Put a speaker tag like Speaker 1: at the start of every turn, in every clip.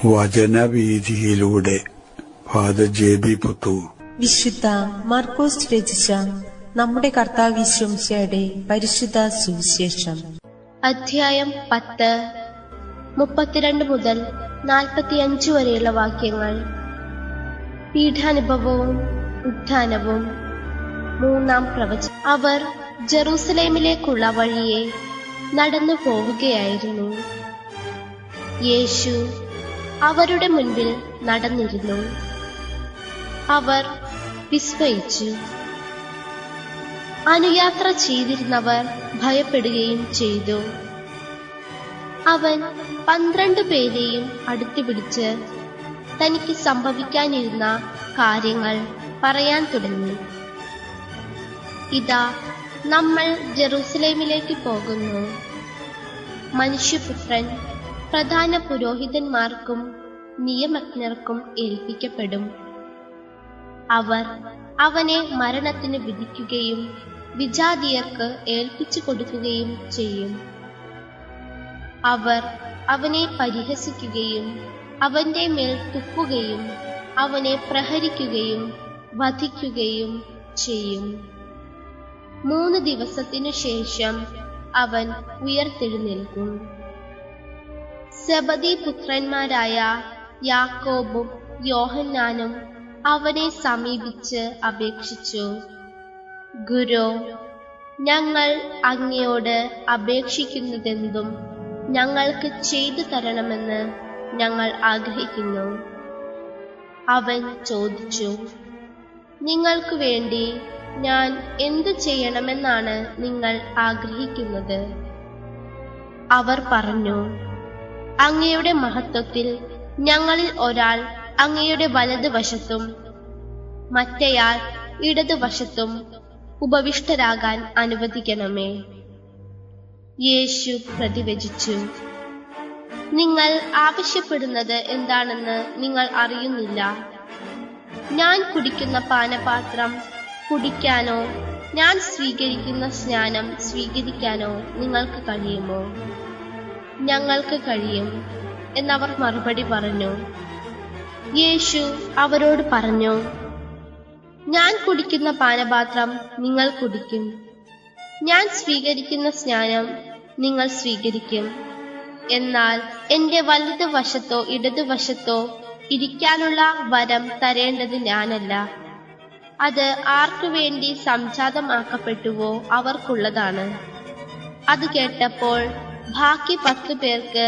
Speaker 1: വചനവീഥിയിലൂടെ father ജെ.ബി. Puthur.
Speaker 2: വിശുദ്ധ മാർക്കോസ് രചിച്ച നമ്മുടെ കർത്താവ് യേശുമിശിഹായുടെ പരിശുദ്ധ സുവിശേഷം.
Speaker 3: അധ്യായം 10, 32 മുതൽ 45 വരെയുള്ള വാക്യങ്ങൾ. പീഠാനുഭവവും ഉത്ഥാനവും. 3-ാം പ്രവചനം. അവർ ജെറൂസലേമിലേക്കുള്ള വഴിയെ നടന്നു പോവുകയായിരുന്നു. യേശു അവരുടെ മുൻപിൽ നടന്നിരുന്നു. അവർ വിസ്മയിച്ചു. അനുയാത്ര ചെയ്തിരുന്നവർ ഭയപ്പെടുകയും ചെയ്തു. അവൻ 12 പേരെയും അടുത്തു പിടിച്ച് തനിക്ക് സംഭവിക്കാനിരുന്ന കാര്യങ്ങൾ പറയാൻ തുടങ്ങി. ഇതാ, നമ്മൾ ജെറൂസലേമിലേക്ക് പോകുന്നു. മനുഷ്യപുത്രൻ പ്രധാന പുരോഹിതന്മാർക്കും നിയമജ്ഞർക്കും ഏൽപ്പിക്കപ്പെടും. അവർ അവനെ മരണത്തിന് വിധിക്കുകയും വിജാതീയർക്ക് ഏൽപ്പിച്ചു കൊടുക്കുകയും ചെയ്യും. അവർ അവനെ പരിഹസിക്കുകയും അവന്റെ മേൽ തുപ്പുകയും അവനെ പ്രഹരിക്കുകയും വധിക്കുകയും ചെയ്യും. 3 ദിവസത്തിനു ശേഷം അവൻ ഉയർത്തെഴുന്നേൽക്കും. സെബദീ പുത്രന്മാരായ യാക്കോബും യോഹന്നാനും അവനെ സമീപിച്ച് അപേക്ഷിച്ചു, ഗുരു, ഞങ്ങൾ അങ്ങയോട് അപേക്ഷിക്കുന്നതെന്തും ഞങ്ങൾക്ക് ചെയ്തു തരണമെന്ന് ഞങ്ങൾ ആഗ്രഹിക്കുന്നു. അവൻ ചോദിച്ചു, നിങ്ങൾക്ക് വേണ്ടി ഞാൻ എന്തു ചെയ്യണമെന്നാണ് നിങ്ങൾ ആഗ്രഹിക്കുന്നത്? അവർ പറഞ്ഞു, അങ്ങയുടെ മഹത്വത്തിൽ ഞങ്ങളിൽ ഒരാൾ അങ്ങയുടെ വലതുവശത്തും മറ്റേയാൾ ഇടതുവശത്തും ഉപവിഷ്ടരാകാൻ അനുവദിക്കണമേ. യേശു പ്രതിവചിച്ചു, നിങ്ങൾ ആവശ്യപ്പെടുന്നത് എന്താണെന്ന് നിങ്ങൾ അറിയുന്നില്ല. ഞാൻ കുടിക്കുന്ന പാനപാത്രം കുടിക്കാനോ ഞാൻ സ്വീകരിക്കുന്ന സ്നാനം സ്വീകരിക്കാനോ നിങ്ങൾക്ക് കഴിയുമോ? ഞങ്ങൾക്ക് കഴിയും എന്നവർ മറുപടി പറഞ്ഞു. യേശു അവരോട് പറഞ്ഞു, ഞാൻ കുടിക്കുന്ന പാനപാത്രം നിങ്ങൾ കുടിക്കും, ഞാൻ സ്വീകരിക്കുന്ന സ്നാനം നിങ്ങൾ സ്വീകരിക്കും. എന്നാൽ എന്റെ വലതുവശത്തോ ഇടതുവശത്തോ ഇരിക്കാനുള്ള വരം തരേണ്ടത് ഞാനല്ല, അത് ആർക്കു വേണ്ടി സംജാതമാക്കപ്പെട്ടുവോ അവർക്കുള്ളതാണ്. അത് കേട്ടപ്പോൾ ബാക്കി 10 പേർക്ക്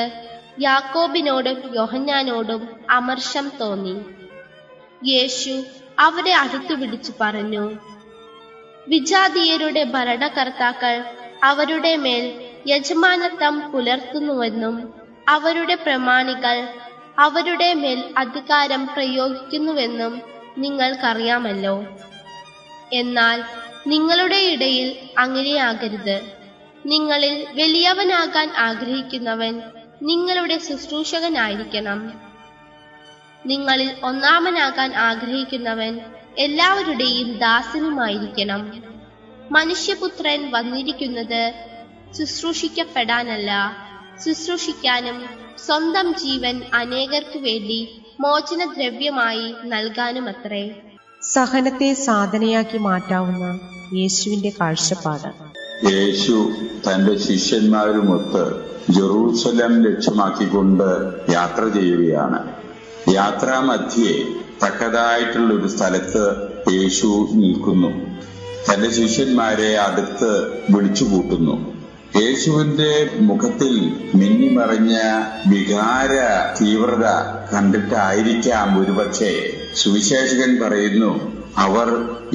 Speaker 3: യാക്കോബിനോടും യോഹന്നാനോടും അമർഷം തോന്നി. യേശു അവരെ അടുത്തു പിടിച്ചു പറഞ്ഞു, വിജാതീയരുടെ ഭരണകർത്താക്കൾ അവരുടെ മേൽ യജമാനത്വം പുലർത്തുന്നുവെന്നും അവരുടെ പ്രമാണികൾ അവരുടെ മേൽ അധികാരം പ്രയോഗിക്കുന്നുവെന്നും നിങ്ങൾക്കറിയാമല്ലോ. എന്നാൽ നിങ്ങളുടെ ഇടയിൽ അങ്ങനെയാകരുത്. നിങ്ങളിൽ വലിയവനാകാൻ ആഗ്രഹിക്കുന്നവൻ നിങ്ങളുടെ ശുശ്രൂഷകനായിരിക്കണം. നിങ്ങളിൽ ഒന്നാമനാകാൻ ആഗ്രഹിക്കുന്നവൻ എല്ലാവരുടെയും ദാസനുമായിരിക്കണം. മനുഷ്യപുത്രൻ വന്നിരിക്കുന്നത് ശുശ്രൂഷിക്കപ്പെടാനല്ല, ശുശ്രൂഷിക്കാനും സ്വന്തം ജീവൻ അനേകർക്കു വേണ്ടി മോചനദ്രവ്യമായി നൽകാനുമത്രേ.
Speaker 2: സഹനത്തെ സാധനയാക്കി മാറ്റാവുന്ന യേശുവിന്റെ കാഴ്ചപ്പാട്.
Speaker 4: യേശു തന്റെ ശിഷ്യന്മാരുമൊത്ത് ജെറൂസലം ലക്ഷ്യമാക്കിക്കൊണ്ട് യാത്ര ചെയ്യുകയാണ്. യാത്രാമധ്യേ തക്കതായിട്ടുള്ള ഒരു സ്ഥലത്ത് യേശു നിൽക്കുന്നു. തന്റെ ശിഷ്യന്മാരെ അടുത്ത് വിളിച്ചുകൂട്ടുന്നു. യേശുവിന്റെ മുഖത്തിൽ മിന്നിമറിഞ്ഞ വികാര തീവ്രത കണ്ടിട്ടായിരിക്കാം ഒരുപക്ഷെ സുവിശേഷകൻ പറയുന്നു, അവർ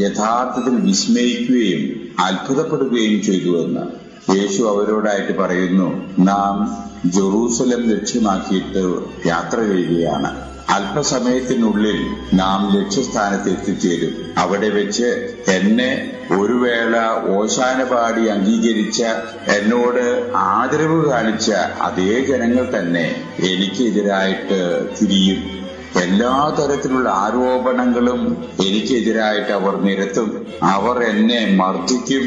Speaker 4: യഥാർത്ഥത്തിൽ വിസ്മയിക്കുകയും അത്ഭുതപ്പെടുകയും ചെയ്തുവെന്ന്. യേശു അവരോടായിട്ട് പറയുന്നു, നാം ജെറൂസലം ലക്ഷ്യമാക്കിയിട്ട് യാത്ര ചെയ്യുകയാണ്. അല്പസമയത്തിനുള്ളിൽ നാം ലക്ഷ്യസ്ഥാനത്ത് എത്തിച്ചേരും. അവിടെ വെച്ച് എന്നെ ഒരു വേള ഓശാന പാടി അംഗീകരിച്ച, എന്നോട് ആദരവ് കാണിച്ച അതേ ജനങ്ങൾ തന്നെ എനിക്കെതിരായിട്ട് തിരിയും. എല്ലാ തരത്തിലുള്ള ആരോപണങ്ങളും എനിക്കെതിരായിട്ട് അവർ നിരത്തും. അവർ എന്നെ മർദ്ദിക്കും,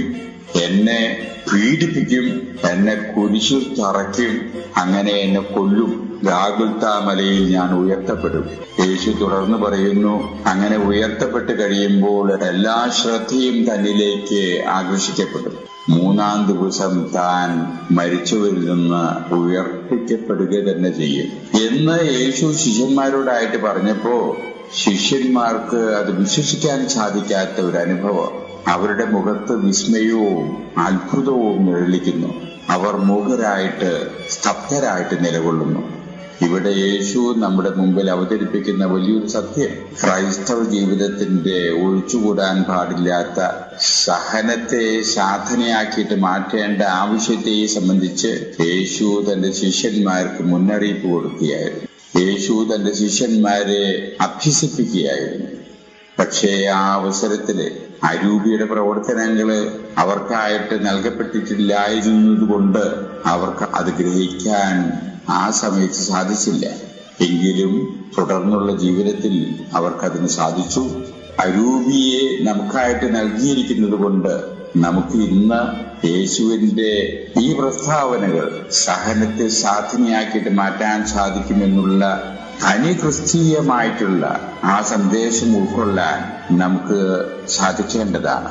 Speaker 4: എന്നെ പീഡിപ്പിക്കും, എന്നെ കുരിശിൽ തറയ്ക്കും, അങ്ങനെ എന്നെ കൊല്ലും. ഗാഗുൽത്താ മലയിൽ ഞാൻ ഉയർത്തപ്പെടും. യേശു തുടർന്ന് പറയുന്നു, അങ്ങനെ ഉയർത്തപ്പെട്ട് കഴിയുമ്പോൾ എല്ലാ ശ്രദ്ധയും തന്നിലേക്ക് ആകർഷിക്കപ്പെടും. 3-ാം ദിവസം താൻ മരിച്ചവരിൽ നിന്ന് ഉയർപ്പിക്കപ്പെടുക തന്നെ ചെയ്യും എന്ന് യേശു ശിഷ്യന്മാരോടായിട്ട് പറഞ്ഞപ്പോ ശിഷ്യന്മാർക്ക് അത് വിശ്വസിക്കാൻ സാധിക്കാത്ത ഒരു അനുഭവം. അവരുടെ മുഖത്ത് വിസ്മയവും അത്ഭുതവും നിഴലിക്കുന്നു. അവർ മൂകരായിട്ട് സ്തബ്ധരായിട്ട് നിലകൊള്ളുന്നു. ഇവിടെ യേശു നമ്മുടെ മുമ്പിൽ അവതരിപ്പിക്കുന്ന വലിയൊരു സത്യം, ക്രൈസ്തവ ജീവിതത്തിന്റെ ഒഴിച്ചുകൂടാൻ പാടില്ലാത്ത സഹനത്തെ സാധനയാക്കിയിട്ട് മാറ്റേണ്ട ആവശ്യത്തെ സംബന്ധിച്ച് യേശു തന്റെ ശിഷ്യന്മാർക്ക് മുന്നറിയിപ്പ് കൊടുക്കുകയായിരുന്നു. യേശു തന്റെ ശിഷ്യന്മാരെ അഭ്യസിപ്പിക്കുകയായിരുന്നു. പക്ഷേ ആ അവസരത്തില് അരൂപിയുടെ പ്രവർത്തനങ്ങള് അവർക്കായിട്ട് നൽകപ്പെട്ടിട്ടില്ലായിരുന്നതുകൊണ്ട് അവർക്ക് അത് ഗ്രഹിക്കാൻ ആ സമയത്ത് സാധിച്ചില്ല. എങ്കിലും തുടർന്നുള്ള ജീവിതത്തിൽ അവർക്കതിന് സാധിച്ചു. അരൂപിയെ നമുക്കായിട്ട് നൽകിയിരിക്കുന്നത് കൊണ്ട് നമുക്ക് ഇന്ന് യേശുവിന്റെ ഈ പ്രസ്താവനകൾ സഹനത്തെ സാധനയാക്കിയിട്ട് മാറ്റാൻ സാധിക്കുമെന്നുള്ള ക്രിസ്തീയമായിട്ടുള്ള ആ സന്ദേശം ഉൾക്കൊള്ളാൻ നമുക്ക് സാധിക്കേണ്ടതാണ്.